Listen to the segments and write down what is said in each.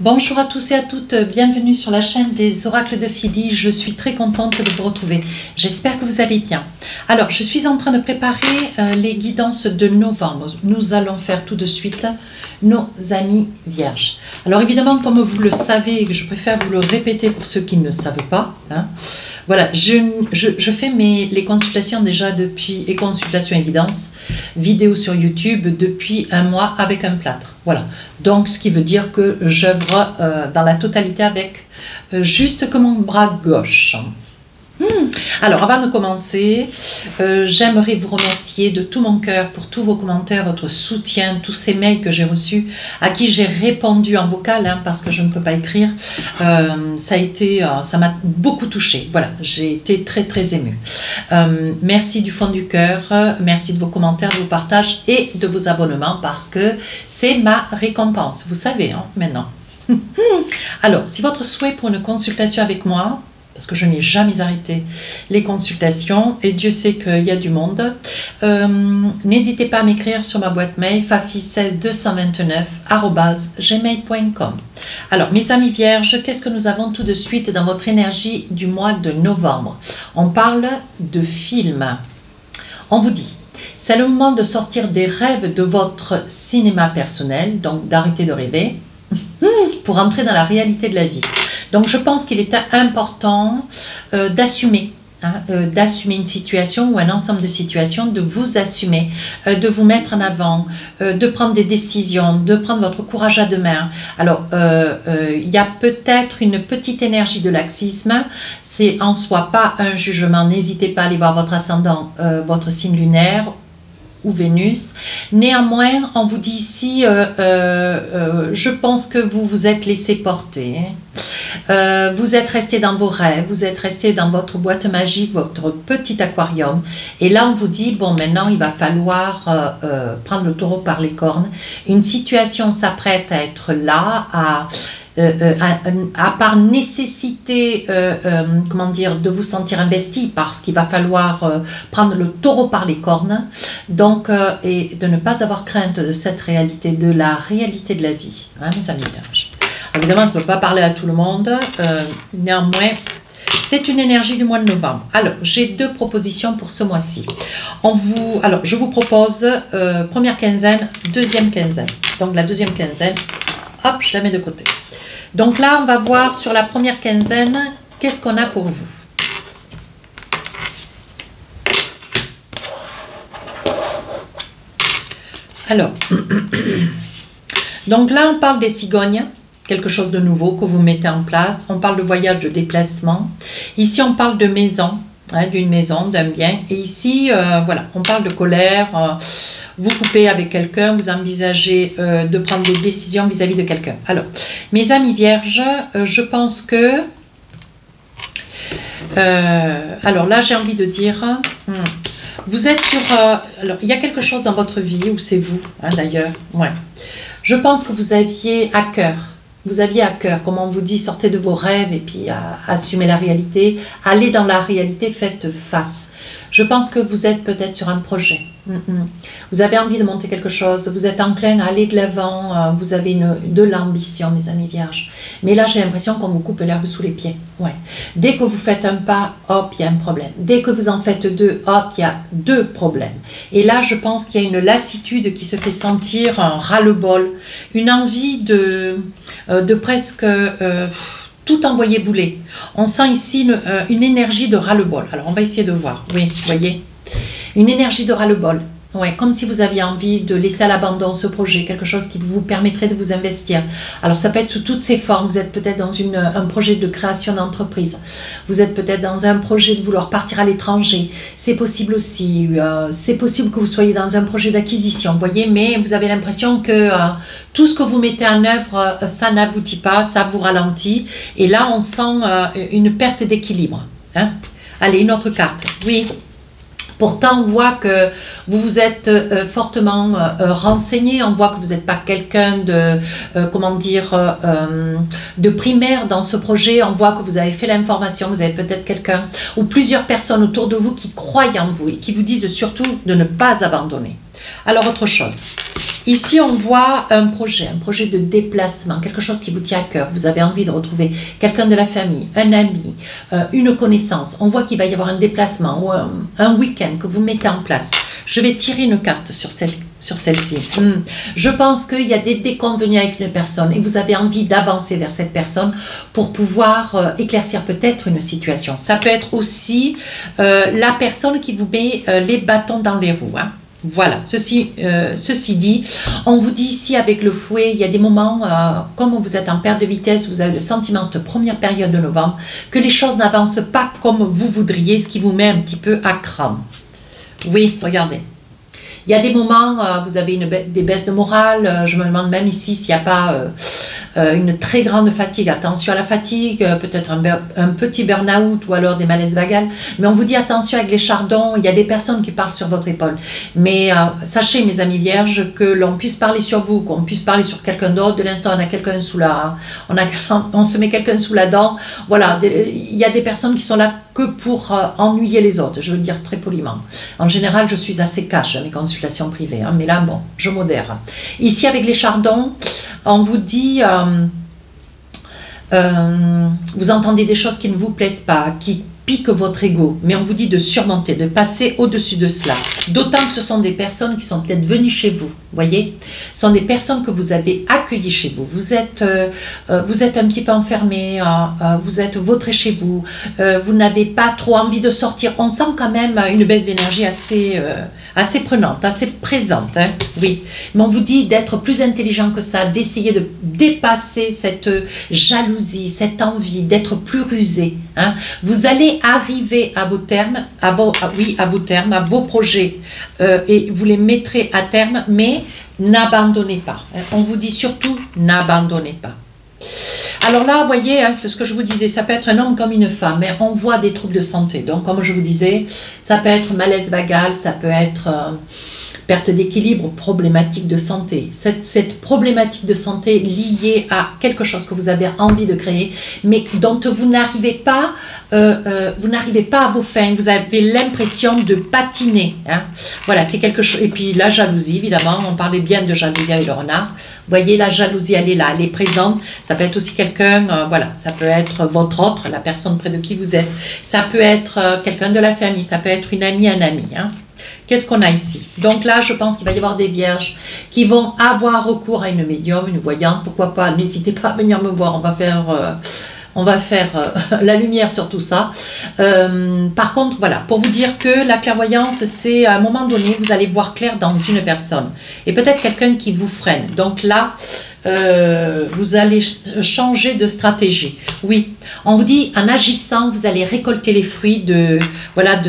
Bonjour à tous et à toutes, bienvenue sur la chaîne des oracles de Philly. Je suis très contente de vous retrouver. J'espère que vous allez bien. Alors, je suis en train de préparer les guidances de novembre. Nous allons faire tout de suite nos amis vierges. Alors évidemment, comme vous le savez, je préfère vous le répéter pour ceux qui ne savent pas, voilà, je fais les consultations déjà depuis, et consultations et guidances, vidéo sur YouTube depuis un mois avec un plâtre. Voilà, donc ce qui veut dire que j'œuvre dans la totalité avec juste que mon bras gauche. Alors, avant de commencer, j'aimerais vous remercier de tout mon cœur pour tous vos commentaires, votre soutien, tous ces mails que j'ai reçus, à qui j'ai répondu en vocal, parce que je ne peux pas écrire. Ça m'a beaucoup touchée. Voilà, j'ai été très très émue. Merci du fond du cœur, merci de vos commentaires, de vos partages et de vos abonnements, parce que c'est ma récompense. Vous savez, maintenant. Alors, si votre souhait pour une consultation avec moi, parce que je n'ai jamais arrêté les consultations, et Dieu sait qu'il y a du monde, n'hésitez pas à m'écrire sur ma boîte mail fafi16229@gmail.com. Alors, mes amis vierges, qu'est-ce que nous avons tout de suite dans votre énergie du mois de novembre? On parle de film. On vous dit, c'est le moment de sortir des rêves de votre cinéma personnel, donc d'arrêter de rêver, pour entrer dans la réalité de la vie. Donc je pense qu'il est important d'assumer, d'assumer une situation ou un ensemble de situations, de vous assumer, de vous mettre en avant, de prendre des décisions, de prendre votre courage à deux mains. Alors il y a peut-être une petite énergie de laxisme, c'est en soi pas un jugement, n'hésitez pas à aller voir votre ascendant, votre signe lunaire ou Vénus. Néanmoins, on vous dit ici, je pense que vous vous êtes laissé porter. Vous êtes resté dans vos rêves, vous êtes resté dans votre boîte magique, votre petit aquarium. Et là, on vous dit, bon, maintenant, il va falloir prendre le taureau par les cornes. Une situation s'apprête à être là, par nécessité, comment dire, de vous sentir investi, parce qu'il va falloir prendre le taureau par les cornes, donc, et de ne pas avoir crainte de cette réalité, de la réalité de la vie, mes amis vierges. Évidemment, ça ne peut pas parler à tout le monde, néanmoins, c'est une énergie du mois de novembre. Alors, j'ai deux propositions pour ce mois-ci. Alors, je vous propose première quinzaine, deuxième quinzaine. Donc, la deuxième quinzaine, hop, je la mets de côté. Donc là, on va voir sur la première quinzaine, qu'est-ce qu'on a pour vous. Alors, donc là, on parle des cigognes, quelque chose de nouveau que vous mettez en place. On parle de voyage, de déplacement. Ici, on parle de maison, d'une maison, d'un bien. Et ici, voilà, on parle de colère. Vous coupez avec quelqu'un, vous envisagez de prendre des décisions vis-à-vis de quelqu'un. Alors, mes amis vierges, je pense que... alors là, j'ai envie de dire... vous êtes sur... alors, il y a quelque chose dans votre vie, ou c'est vous, d'ailleurs. Ouais. Je pense que vous aviez à cœur. Vous aviez à cœur, comme on vous dit, sortez de vos rêves et puis assumez la réalité. Allez dans la réalité, faites face. Je pense que vous êtes peut-être sur un projet. Vous avez envie de monter quelque chose, vous êtes enclin à aller de l'avant, vous avez de l'ambition, mes amis vierges. Mais là, j'ai l'impression qu'on vous coupe l'herbe sous les pieds. Ouais. Dès que vous faites un pas, hop, il y a un problème. Dès que vous en faites deux, hop, il y a deux problèmes. Et là, je pense qu'il y a une lassitude qui se fait sentir, un ras-le-bol, une envie de presque... tout envoyer bouler. On sent ici une énergie de ras-le-bol. Alors, on va essayer de voir. Oui, vous voyez, une énergie de ras-le-bol. Ouais, comme si vous aviez envie de laisser à l'abandon ce projet, quelque chose qui vous permettrait de vous investir. Alors, ça peut être sous toutes ses formes. Vous êtes peut-être dans un projet de création d'entreprise. Vous êtes peut-être dans un projet de vouloir partir à l'étranger. C'est possible aussi. C'est possible que vous soyez dans un projet d'acquisition, vous voyez, mais vous avez l'impression que tout ce que vous mettez en œuvre, ça n'aboutit pas, ça vous ralentit. Et là, on sent une perte d'équilibre. Allez, une autre carte. Oui. Pourtant, on voit que vous vous êtes fortement renseigné, on voit que vous n'êtes pas quelqu'un de, comment dire, de primaire dans ce projet, on voit que vous avez fait l'information, vous avez peut-être quelqu'un ou plusieurs personnes autour de vous qui croient en vous et qui vous disent surtout de ne pas abandonner. Alors, autre chose. Ici, on voit un projet de déplacement, quelque chose qui vous tient à cœur. Vous avez envie de retrouver quelqu'un de la famille, un ami, une connaissance. On voit qu'il va y avoir un déplacement ou un week-end que vous mettez en place. Je vais tirer une carte sur celle-ci. Je pense qu'il y a des déconvenus avec une personne et vous avez envie d'avancer vers cette personne pour pouvoir éclaircir peut-être une situation. Ça peut être aussi la personne qui vous met les bâtons dans les roues. Hein. Voilà, ceci dit, on vous dit ici avec le fouet, il y a des moments, comme vous êtes en perte de vitesse, vous avez le sentiment, cette première période de novembre, que les choses n'avancent pas comme vous voudriez, ce qui vous met un petit peu à cran. Oui, regardez. Il y a des moments, vous avez des baisses de morale, je me demande même ici s'il n'y a pas une très grande fatigue. Attention à la fatigue, peut-être un petit burn-out ou alors des malaises vagales. Mais on vous dit attention avec les chardons, il y a des personnes qui parlent sur votre épaule. Mais sachez, mes amis vierges, que l'on puisse parler sur vous, qu'on puisse parler sur quelqu'un d'autre. De l'instant, on a quelqu'un sous la... on se met quelqu'un sous la dent. Voilà, il y a des personnes qui sont là que pour ennuyer les autres, je veux le dire très poliment. En général, je suis assez cash dans mes consultations privées, hein, mais là, bon, je modère. Ici, avec les chardons, on vous dit, vous entendez des choses qui ne vous plaisent pas, qui piquent votre ego, mais on vous dit de surmonter, de passer au-dessus de cela. D'autant que ce sont des personnes qui sont peut-être venues chez vous, voyez. Ce sont des personnes que vous avez accueillies chez vous. Vous êtes un petit peu enfermé, vous êtes vautré chez vous, vous n'avez pas trop envie de sortir. On sent quand même une baisse d'énergie assez prenante, assez présente, hein, oui. Mais on vous dit d'être plus intelligent que ça, d'essayer de dépasser cette jalousie, cette envie, d'être plus rusé. Hein. Vous allez arriver à vos termes, à vos projets, et vous les mettrez à terme, mais n'abandonnez pas. Hein. On vous dit surtout, n'abandonnez pas. Alors là, vous voyez, hein, c'est ce que je vous disais, ça peut être un homme comme une femme, mais on voit des troubles de santé. Donc, comme je vous disais, ça peut être malaise vagal, ça peut être perte d'équilibre, problématique de santé. Cette problématique de santé liée à quelque chose que vous avez envie de créer, mais dont vous n'arrivez pas à vos fins, vous avez l'impression de patiner. Hein. Voilà, c'est quelque chose. Et puis la jalousie, évidemment, on parlait bien de jalousie avec le renard. Vous voyez, la jalousie, elle est là, elle est présente. Ça peut être aussi quelqu'un, voilà, ça peut être votre autre, la personne près de qui vous êtes. Ça peut être quelqu'un de la famille, ça peut être une amie, un ami. Hein. Qu'est-ce qu'on a ici? Donc là, je pense qu'il va y avoir des vierges qui vont avoir recours à une médium, une voyante. Pourquoi pas? N'hésitez pas à venir me voir, on va faire la lumière sur tout ça. Par contre, voilà, pour vous dire que la clairvoyance, c'est à un moment donné, vous allez voir clair dans une personne. Et peut-être quelqu'un qui vous freine. Donc là, vous allez changer de stratégie. Oui, on vous dit, en agissant, vous allez récolter les fruits de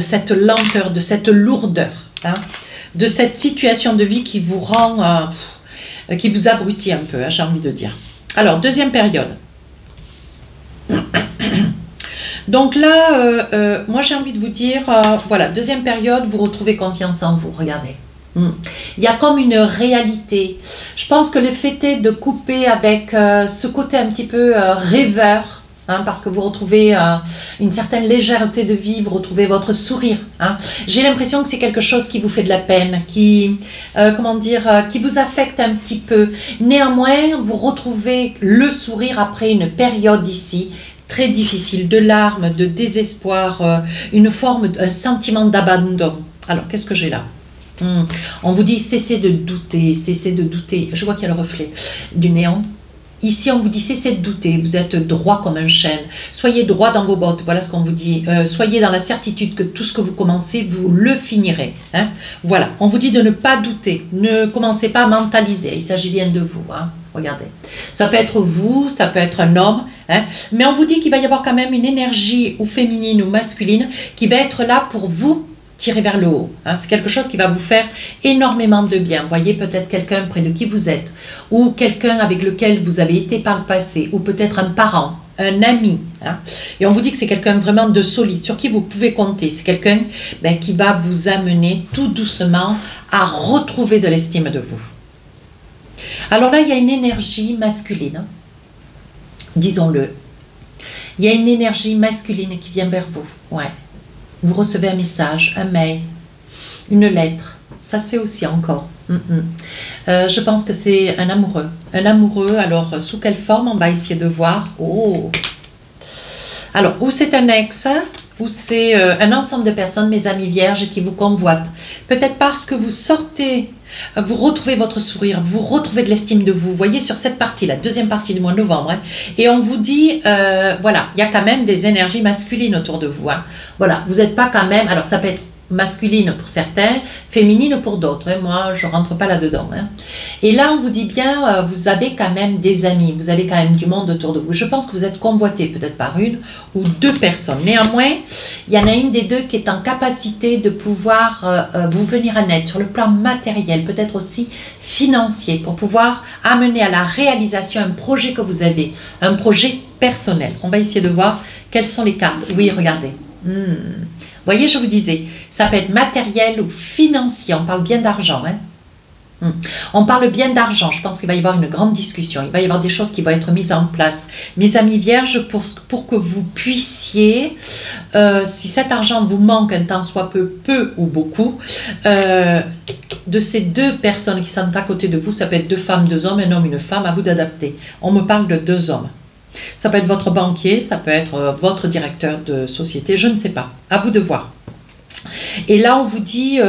cette lenteur, de cette lourdeur, hein, de cette situation de vie qui vous rend, qui vous abrutit un peu, hein, j'ai envie de dire. Alors, deuxième période. Donc là, moi j'ai envie de vous dire, voilà, deuxième période, vous retrouvez confiance en vous, regardez. Il y a comme une réalité. Je pense que le fait est de couper avec ce côté un petit peu rêveur, hein, parce que vous retrouvez une certaine légèreté de vie, vous retrouvez votre sourire. Hein. J'ai l'impression que c'est quelque chose qui vous fait de la peine, qui vous affecte un petit peu. Néanmoins, vous retrouvez le sourire après une période ici, très difficile, de larmes, de désespoir, un sentiment d'abandon. Alors, qu'est-ce que j'ai là? On vous dit, cessez de douter, cessez de douter. Je vois qu'il y a le reflet du néon. Ici, on vous dit, cessez de douter, vous êtes droit comme un chêne. Soyez droit dans vos bottes, voilà ce qu'on vous dit. Soyez dans la certitude que tout ce que vous commencez, vous le finirez. Hein. Voilà, on vous dit de ne pas douter, ne commencez pas à mentaliser, il s'agit bien de vous. Hein. Regardez, ça peut être vous, ça peut être un homme, hein, mais on vous dit qu'il va y avoir quand même une énergie ou féminine ou masculine qui va être là pour vous tirer vers le haut. Hein. C'est quelque chose qui va vous faire énormément de bien. Vous voyez peut-être quelqu'un près de qui vous êtes, ou quelqu'un avec lequel vous avez été par le passé, ou peut-être un parent, un ami. Hein. Et on vous dit que c'est quelqu'un vraiment de solide, sur qui vous pouvez compter. C'est quelqu'un qui va vous amener tout doucement à retrouver de l'estime de vous. Alors là, il y a une énergie masculine, disons-le. Il y a une énergie masculine qui vient vers vous. Ouais. Vous recevez un message, un mail, une lettre. ça se fait aussi encore. Je pense que c'est un amoureux. Un amoureux, alors sous quelle forme? On va essayer de voir. Oh. Alors, ou c'est un ex, ou c'est un ensemble de personnes, mes amis vierges, qui vous convoitent. Peut-être parce que vous sortez, vous retrouvez votre sourire, vous retrouvez de l'estime de vous. Vous voyez sur cette partie, la deuxième partie du mois de novembre. Hein, et on vous dit, voilà, il y a quand même des énergies masculines autour de vous. Hein. Voilà, vous n'êtes pas quand même, alors ça peut être masculine pour certains, féminine pour d'autres. Hein. Moi, je ne rentre pas là-dedans. Hein. Et là, on vous dit bien, vous avez quand même des amis, vous avez quand même du monde autour de vous. Je pense que vous êtes convoité peut-être par une ou deux personnes. Néanmoins, il y en a une des deux qui est en capacité de pouvoir vous venir en aide sur le plan matériel, peut-être aussi financier, pour pouvoir amener à la réalisation un projet que vous avez, un projet personnel. On va essayer de voir quelles sont les cartes. Oui, regardez. Vous voyez, je vous disais, ça peut être matériel ou financier. On parle bien d'argent. Hein. On parle bien d'argent. Je pense qu'il va y avoir une grande discussion. Il va y avoir des choses qui vont être mises en place. Mes amis vierges, pour que vous puissiez, si cet argent vous manque un temps soit peu ou beaucoup, de ces deux personnes qui sont à côté de vous, ça peut être deux femmes, deux hommes, un homme, une femme, à vous d'adapter. On me parle de deux hommes. Ça peut être votre banquier, ça peut être votre directeur de société, je ne sais pas. À vous de voir. Et là, on vous dit,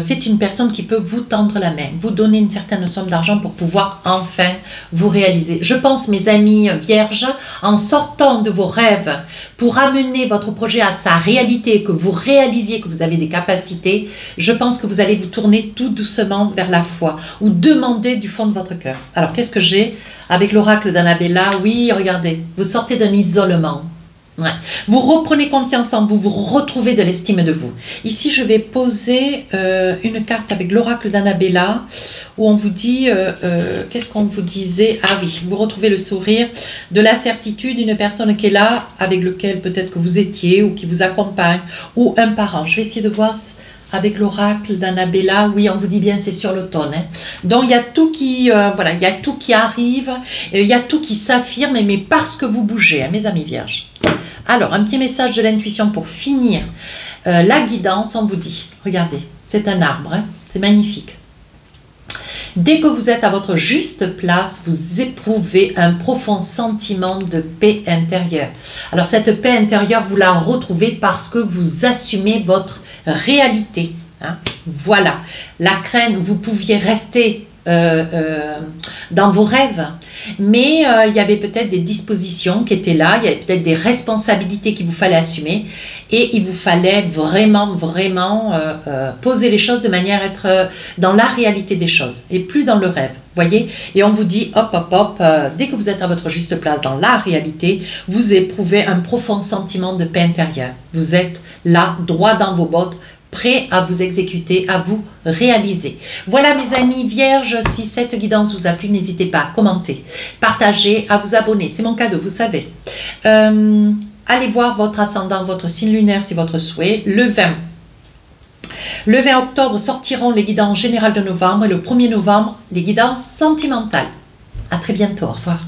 c'est une personne qui peut vous tendre la main, vous donner une certaine somme d'argent pour pouvoir enfin vous réaliser. Je pense, mes amis vierges, en sortant de vos rêves pour amener votre projet à sa réalité, que vous réalisiez que vous avez des capacités, je pense que vous allez vous tourner tout doucement vers la foi ou demander du fond de votre cœur. Alors, qu'est-ce que j'ai avec l'oracle d'Annabella? Oui, regardez, vous sortez d'un isolement. Ouais. Vous reprenez confiance en vous, vous retrouvez de l'estime de vous. Ici, je vais poser une carte avec l'oracle d'Annabella où on vous dit, qu'est-ce qu'on vous disait? Ah oui, vous retrouvez le sourire, de la certitude, une personne qui est là, avec lequel peut-être que vous étiez ou qui vous accompagne, ou un parent. Je vais essayer de voir avec l'oracle d'Annabella. Oui, on vous dit bien, c'est sur l'automne. Hein. Donc, il y a tout qui, voilà, il y a tout qui arrive, il y a tout qui s'affirme, mais parce que vous bougez, hein, mes amis vierges. Alors, un petit message de l'intuition pour finir la guidance. On vous dit, regardez, c'est un arbre, hein, c'est magnifique. Dès que vous êtes à votre juste place, vous éprouvez un profond sentiment de paix intérieure. Alors, cette paix intérieure, vous la retrouvez parce que vous assumez votre réalité. Hein. Voilà, la crainte, vous pouviez rester dans vos rêves, mais il y avait peut-être des dispositions qui étaient là, il y avait peut-être des responsabilités qu'il vous fallait assumer et il vous fallait vraiment poser les choses de manière à être dans la réalité des choses et plus dans le rêve, voyez. Et on vous dit hop, dès que vous êtes à votre juste place dans la réalité, vous éprouvez un profond sentiment de paix intérieure, vous êtes là, droit dans vos bottes, prêt à vous exécuter, à vous réaliser. Voilà mes amis vierges, si cette guidance vous a plu, n'hésitez pas à commenter, partager, à vous abonner, c'est mon cadeau, vous savez. Allez voir votre ascendant, votre signe lunaire, c'est votre souhait. Le 20 octobre sortiront les guidances générales de novembre et le 1er novembre, les guidances sentimentales. À très bientôt, au revoir.